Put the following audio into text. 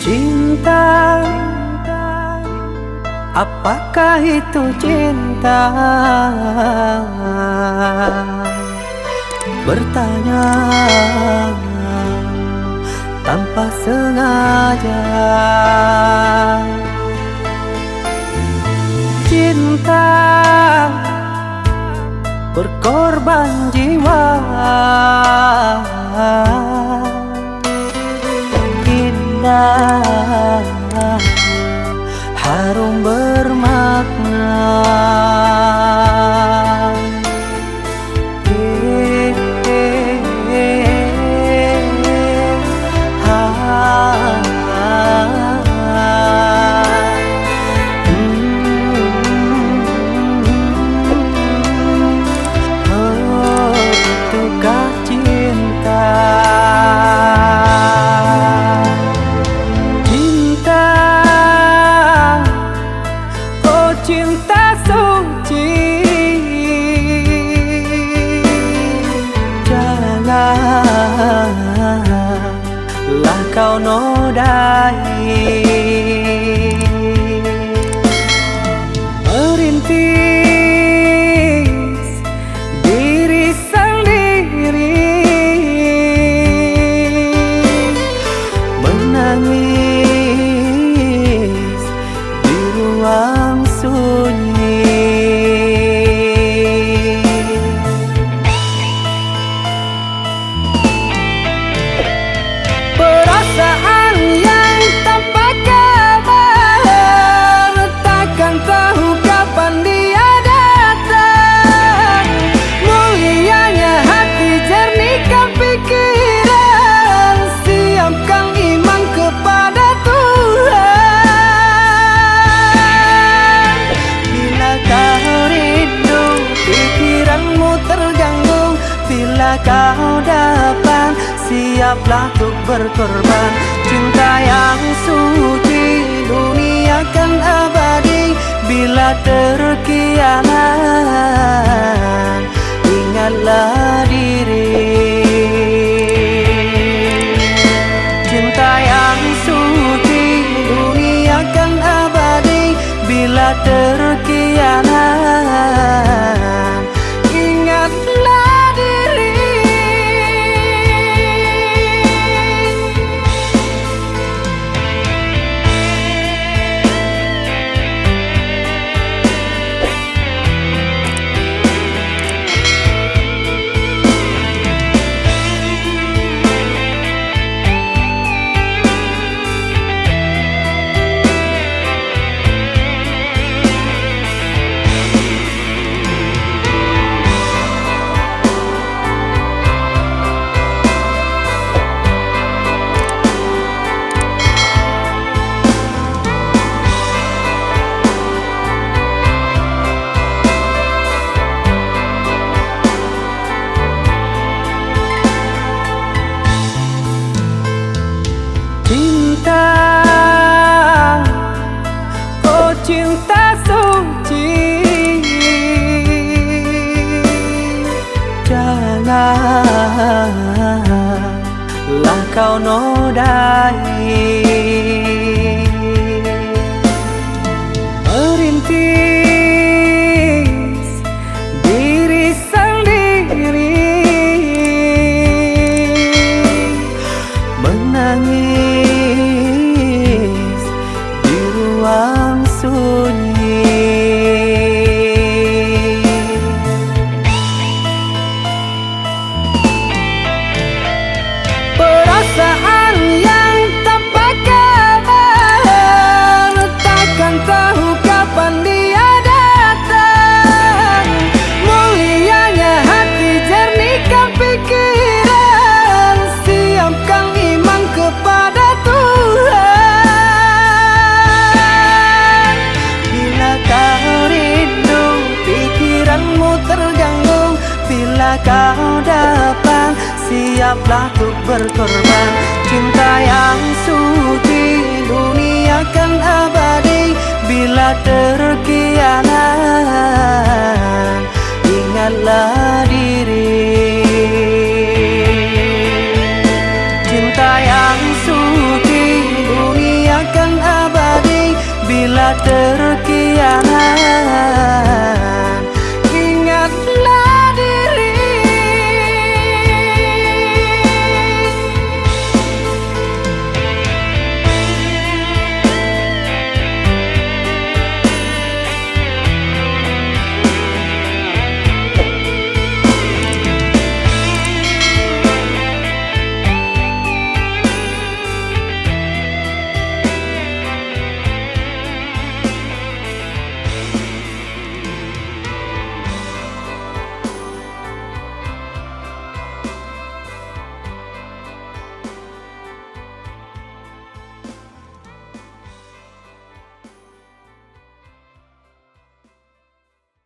Cinta, apakah itu cinta? Bertanya tanpa sengaja. Cinta berkorban jiwa, indah, harum bermakna. Itukah cinta? Cinta suci, janganlah kau nodai. Merintis diri sendiri, menangis di ruang sunyi. Perasaan yang tanpa kabar, takkan tahu kapan dia datang. Mulianya hati, jernihkan pikiran, siapkan iman kepada Tuhan. Bila kau rindu, pikiranmu terganggu, bila kau dapat, siaplah untuk berkorban. Cinta yang suci, dunia kan abadi. Bila terkianan, ingatlah diri. Cinta yang suci, dunia kan abadi. Bila terkianan, ingatlah diri. Cinta, oh cinta suci, janganlah kau nodai. Merintis diri sendiri, menangis di ruang sunyi. Perasaan yang tanpa kabar, takkan tahu kapan dia datang. Mulianya hati, jernihkan pikiran, siapkan iman kepada Tuhan. Bila kau rindu, pikiranmu terganggu, bila kau dapat, siaplah untuk berkorban. Cinta yang suci, dunia kan abadi. Bila terkianan, ingatlah diri. Cinta yang suci, dunia terkianat.